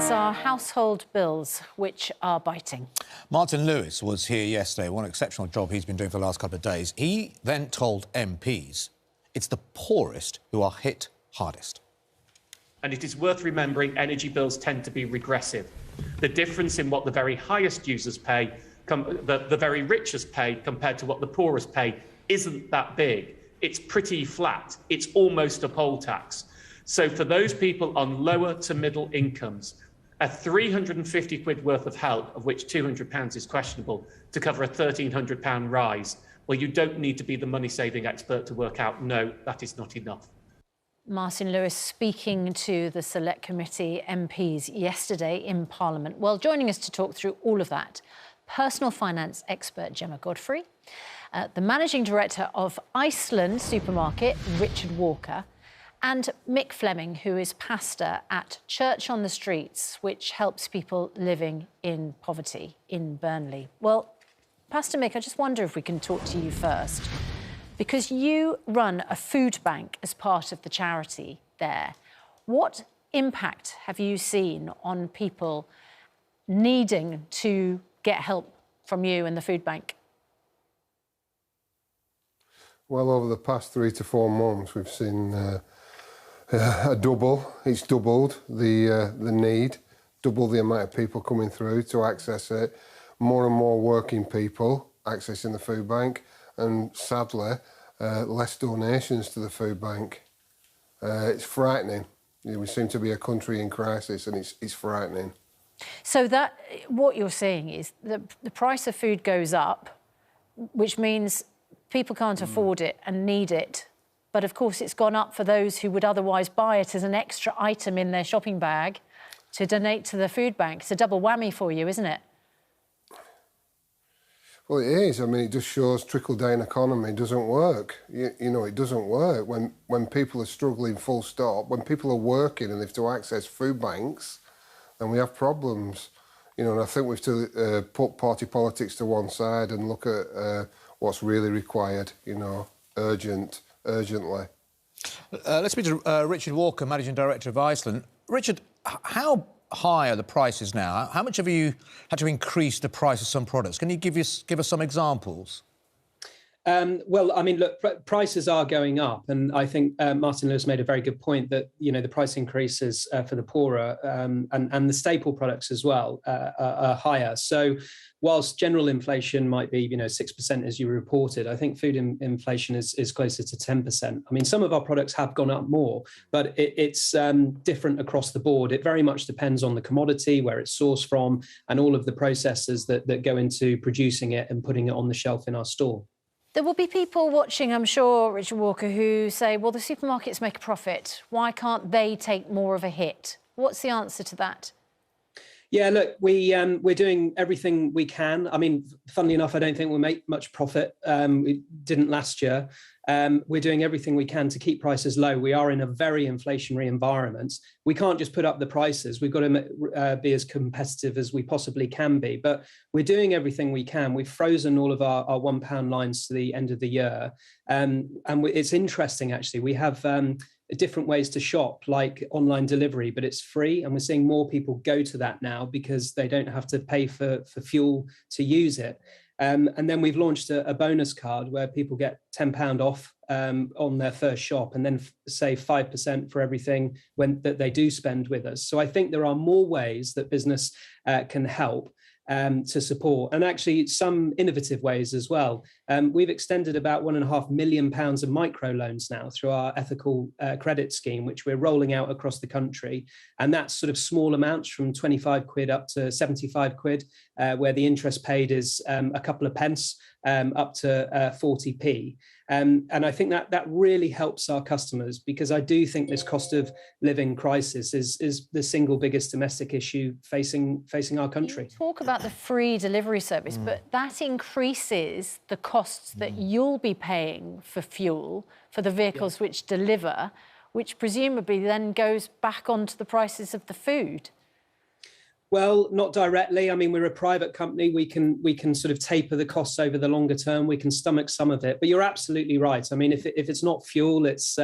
It's our household bills which are biting. Martin Lewis was here yesterday. What an exceptional job he's been doing for the last couple of days. He then told MPs it's the poorest who are hit hardest. And it is worth remembering energy bills tend to be regressive. The difference in what the very highest users pay, the very richest pay compared to what the poorest pay, isn't that big. It's pretty flat. It's almost a poll tax. So for those people on lower to middle incomes, a 350 quid worth of help, of which £200 is questionable, to cover a £1,300 rise, well, you don't need to be the money-saving expert to work out, no, that is not enough. Martin Lewis speaking to the Select Committee MPs yesterday in Parliament. Well, joining us to talk through all of that, personal finance expert Gemma Godfrey, the Managing Director of Iceland Supermarket, Richard Walker, and Mick Fleming, who is pastor at Church on the Streets, which helps people living in poverty in Burnley. Well, Pastor Mick, I just wonder if we can talk to you first, because you run a food bank as part of the charity there. What impact have you seen on people needing to get help from you and the food bank? Well, over the past 3 to 4 months, we've seen a double. It's doubled the need, double the amount of people coming through to access it, more and more working people accessing the food bank, and sadly, less donations to the food bank. It's frightening. We seem to be a country in crisis, and it's frightening. So that what you're saying is the price of food goes up, which means people can't afford it and need it. But of course, it's gone up for those who would otherwise buy it as an extra item in their shopping bag to donate to the food bank. It's a double whammy for you, isn't it? Well, it is. I mean, it just shows trickle-down economy doesn't work. You know, it doesn't work. When people are struggling full stop, when people are working and they have to access food banks, then we have problems. You know, and I think we have to put party politics to one side and look at what's really required, you know, urgently. Let's speak to Richard Walker, Managing Director of Iceland. Richard, how high are the prices now? How much have you had to increase the price of some products? Can you give us some examples? Well, I mean, look, prices are going up, and I think Martin Lewis made a very good point that, you know, the price increases for the poorer and the staple products as well are higher. So whilst general inflation might be, you know, 6% as you reported, I think food inflation is closer to 10%. I mean, some of our products have gone up more, but it's different across the board. It very much depends on the commodity, where it's sourced from, and all of the processes that go into producing it and putting it on the shelf in our store. There will be people watching, I'm sure, Richard Walker, who say, well, the supermarkets make a profit. Why can't they take more of a hit? What's the answer to that? Yeah, look, we're doing everything we can. I mean, funnily enough, I don't think we'll make much profit. We didn't last year. We're doing everything we can to keep prices low. We are in a very inflationary environment. We can't just put up the prices. We've got to be as competitive as we possibly can be. But we're doing everything we can. We've frozen all of our £1 lines to the end of the year. And it's interesting, actually. We have different ways to shop, like online delivery, but it's free. And we're seeing more people go to that now because they don't have to pay for fuel to use it. And then we've launched a bonus card where people get £10 off on their first shop, and then save 5% for everything that they do spend with us. So I think there are more ways that business can help to support, and actually some innovative ways as well. We've extended about £1.5 million of microloans now through our ethical credit scheme, which we're rolling out across the country. And that's sort of small amounts from 25 quid up to 75 quid, where the interest paid is a couple of pence up to 40p. And I think that really helps our customers, because I do think this cost of living crisis is the single biggest domestic issue facing our country. You talk about the free delivery service, but that increases the costs that you'll be paying for fuel for the vehicles which deliver, which presumably then goes back onto the prices of the food. Well, not directly. I mean, we're a private company. We can sort of taper the costs over the longer term. We can stomach some of it. But you're absolutely right. I mean, if it's not fuel, it's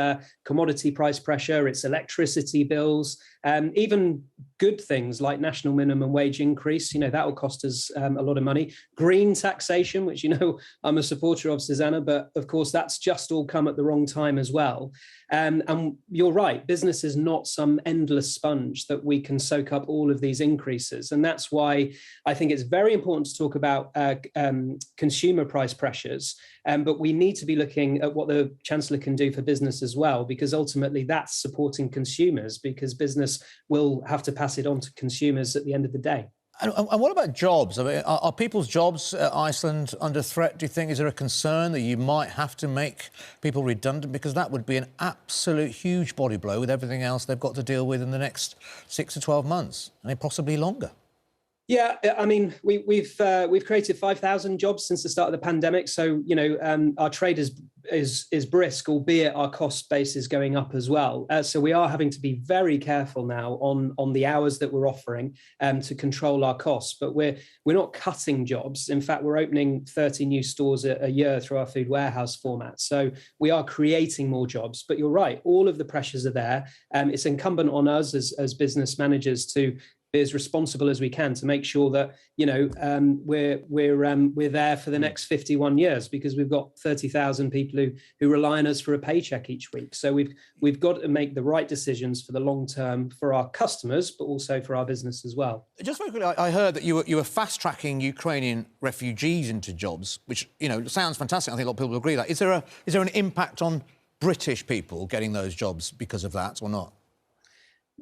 commodity price pressure, it's electricity bills, even good things like national minimum wage increase. You know, that will cost us a lot of money. Green taxation, which, you know, I'm a supporter of, Susanna, but of course that's just all come at the wrong time as well. And you're right, business is not some endless sponge that we can soak up all of these increases. And that's why I think it's very important to talk about consumer price pressures. But we need to be looking at what the Chancellor can do for business as well, because ultimately that's supporting consumers, because business will have to pass it on to consumers at the end of the day. And what about jobs? I mean, are people's jobs at Iceland under threat, do you think? Is there a concern that you might have to make people redundant? Because that would be an absolute huge body blow with everything else they've got to deal with in the next 6 to 12 months, and possibly longer. Yeah, I mean, we've created 5,000 jobs since the start of the pandemic. So, you know, our trade is brisk, albeit our cost base is going up as well. So we are having to be very careful now on the hours that we're offering to control our costs. But we're not cutting jobs. In fact, we're opening 30 new stores a year through our food warehouse format. So we are creating more jobs. But you're right, all of the pressures are there. It's incumbent on us as business managers to be as responsible as we can to make sure that, you know, we're there for the next 51 years, because we've got 30,000 people who rely on us for a paycheck each week. So we've got to make the right decisions for the long term for our customers, but also for our business as well. Just very quickly, I heard that you were fast-tracking Ukrainian refugees into jobs, which, you know, sounds fantastic. I think a lot of people agree with that. Is there an impact on British people getting those jobs because of that or not?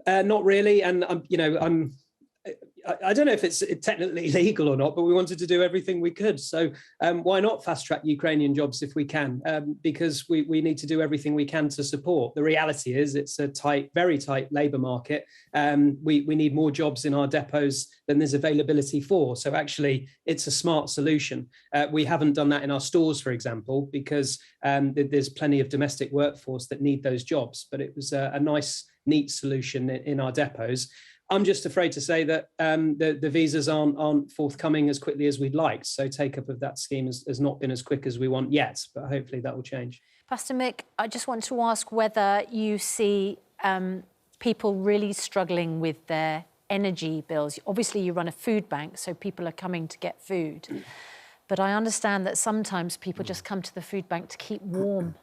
Not really, and I don't know if it's technically legal or not, but we wanted to do everything we could. So why not fast track Ukrainian jobs if we can? Because we need to do everything we can to support. The reality is it's a tight, very tight labour market. We need more jobs in our depots than there's availability for. So actually, it's a smart solution. We haven't done that in our stores, for example, because there's plenty of domestic workforce that need those jobs. But it was a nice, neat solution in our depots. I'm just afraid to say that the visas aren't forthcoming as quickly as we'd like. So take-up of that scheme has not been as quick as we want yet, but hopefully that will change. Pastor Mick, I just want to ask whether you see people really struggling with their energy bills. Obviously, you run a food bank, so people are coming to get food. But I understand that sometimes people just come to the food bank to keep warm.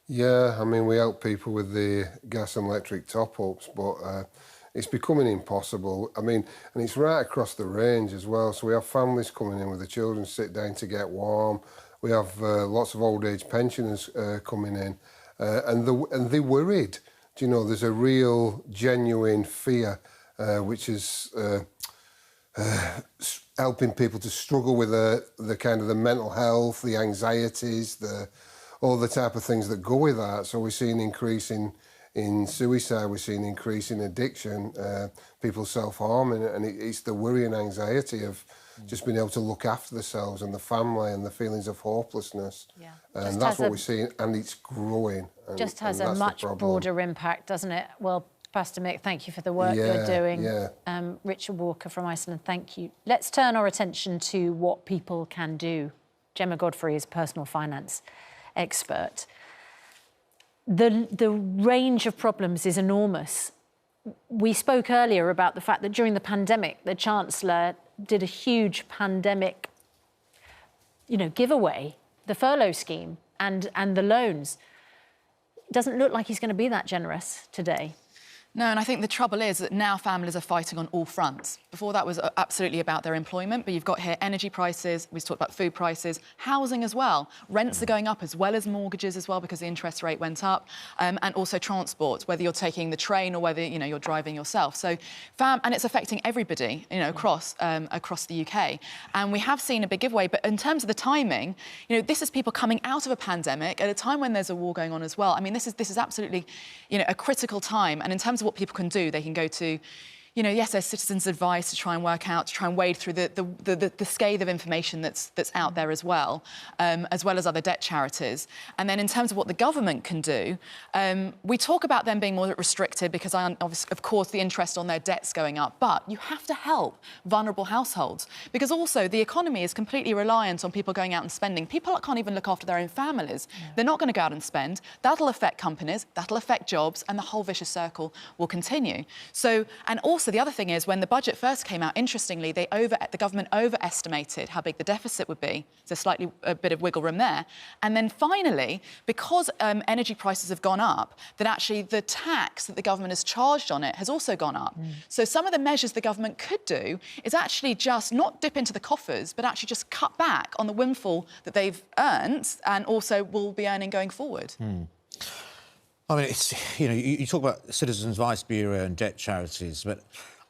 Yeah, I mean, we help people with the gas and electric top-ups, but it's becoming impossible. I mean, and it's right across the range as well. So we have families coming in with the children, sit down to get warm. We have lots of old-age pensioners coming in, and they're worried. Do you know, there's a real, genuine fear, which is helping people to struggle with the kind of the mental health, the anxieties, all the type of things that go with that. So we're seeing an increase in suicide, we're seeing an increase in addiction, people self-harming, and it's the worry and anxiety of just being able to look after themselves and the family and the feelings of hopelessness. Yeah. And that's what we're seeing, and it's growing. Just has a much broader impact, doesn't it? Well, Pastor Mick, thank you for the work you're doing. Yeah. Richard Walker from Iceland, thank you. Let's turn our attention to what people can do. Gemma Godfrey is personal finance expert. The range of problems is enormous. We spoke earlier about the fact that during the pandemic, the Chancellor did a huge pandemic, giveaway, the furlough scheme and the loans. It doesn't look like he's going to be that generous today. No, and I think the trouble is that now families are fighting on all fronts. Before that was absolutely about their employment, but you've got here energy prices, we've talked about food prices, housing as well. Rents are going up as well as mortgages as well because the interest rate went up, and also transport, whether you're taking the train or whether, you're driving yourself. So, and it's affecting everybody, across the UK. And we have seen a big giveaway, but in terms of the timing, this is people coming out of a pandemic at a time when there's a war going on as well. I mean, this is absolutely, a critical time. And in terms of what people can do, they can go to yes, there's citizens' advice to try and work out, to try and wade through the scathe of information that's out there as well as other debt charities. And then in terms of what the government can do, we talk about them being more restricted because, of course, the interest on their debt's going up. But you have to help vulnerable households because also the economy is completely reliant on people going out and spending. People can't even look after their own families. Yeah. They're not going to go out and spend. That'll affect companies, that'll affect jobs, and the whole vicious circle will continue. So, and also the other thing is when the budget first came out, interestingly, the government overestimated how big the deficit would be. There's a bit of wiggle room there. And then finally, because energy prices have gone up, that actually the tax that the government has charged on it has also gone up. So some of the measures the government could do is actually just not dip into the coffers, but actually just cut back on the windfall that they've earned and also will be earning going forward. I mean, you talk about Citizens Advice Bureau and debt charities, but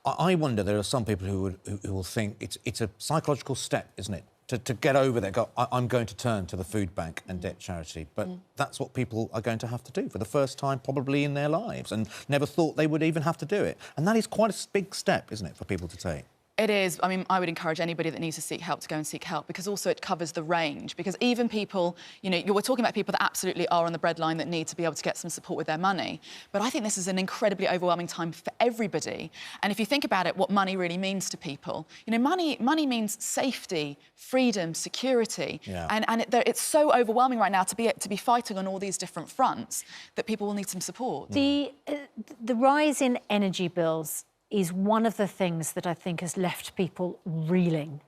I wonder there are some people who will think it's a psychological step, isn't it, to get over there. I'm going to turn to the food bank and debt charity, but that's what people are going to have to do for the first time probably in their lives, and never thought they would even have to do it. And that is quite a big step, isn't it, for people to take? It is. I mean, I would encourage anybody that needs to seek help to go and seek help because also it covers the range. Because even people, we're talking about people that absolutely are on the breadline that need to be able to get some support with their money. But I think this is an incredibly overwhelming time for everybody. And if you think about it, what money really means to people, money means safety, freedom, security. Yeah. And it's so overwhelming right now to be fighting on all these different fronts that people will need some support. The rise in energy bills is one of the things that I think has left people reeling.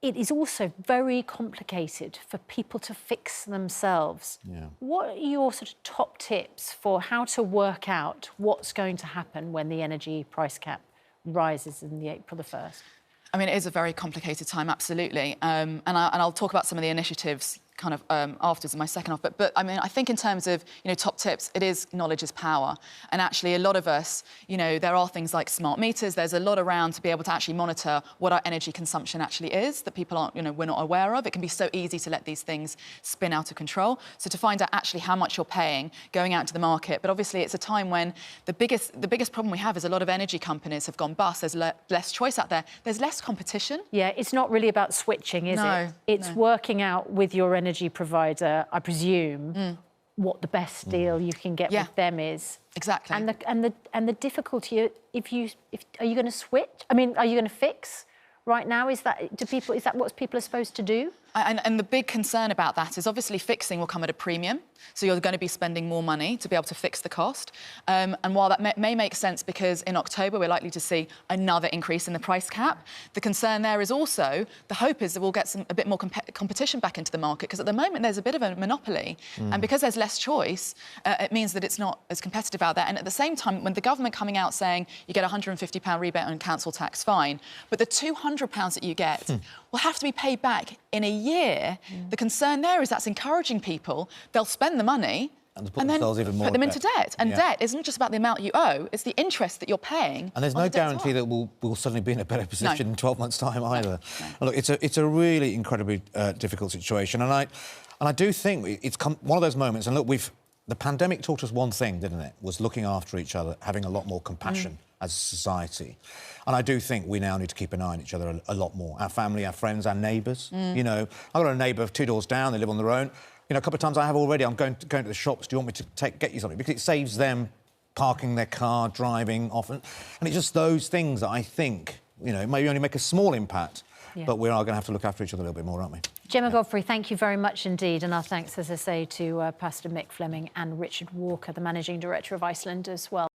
It is also very complicated for people to fix themselves. Yeah. What are your sort of top tips for how to work out what's going to happen when the energy price cap rises in April the 1st? I mean, it is a very complicated time, absolutely. And I'll talk about some of the initiatives kind of afterwards in my second half. But I mean, I think in terms of, top tips, it is knowledge is power. And actually, a lot of us, there are things like smart meters. There's a lot around to be able to actually monitor what our energy consumption actually is that people aren't, we're not aware of. It can be so easy to let these things spin out of control. So to find out actually how much you're paying going out to the market. But obviously, it's a time when the biggest problem we have is a lot of energy companies have gone bust. There's less choice out there. There's less competition. Yeah, it's not really about switching, is it? It's working out with your energy provider, I presume, what the best deal you can get with them is. Exactly. And the difficulty, are you going to switch? I mean, are you going to fix right now? Is that what people are supposed to do? And the big concern about that is obviously fixing will come at a premium. So you're going to be spending more money to be able to fix the cost. And while that may make sense because in October we're likely to see another increase in the price cap, the concern there is also, the hope is that we'll get a bit more competition back into the market because at the moment there's a bit of a monopoly. And because there's less choice, it means that it's not as competitive out there. And at the same time, when the government coming out saying you get a £150 rebate on council tax, fine, but the £200 that you get will have to be paid back in a year. The concern there is that's encouraging people. They'll spend the money and then put them into debt. And debt isn't just about the amount you owe, it's the interest that you're paying. And there's no guarantee that we'll suddenly be in a better position in 12 months' time either. No. Look, it's a really incredibly difficult situation. And I do think it's one of those moments, and look, the pandemic taught us one thing, didn't it? Was looking after each other, having a lot more compassion as a society. And I do think we now need to keep an eye on each other a lot more. Our family, our friends, our neighbours. I've got a neighbour 2 doors down, they live on their own. A couple of times I have already, I'm going to the shops, do you want me to get you something? Because it saves them parking their car, driving often. And it's just those things that I think, maybe only make a small impact, but we are going to have to look after each other a little bit more, aren't we? Gemma Godfrey, thank you very much indeed. And our thanks, as I say, to Pastor Mick Fleming and Richard Walker, the Managing Director of Iceland as well.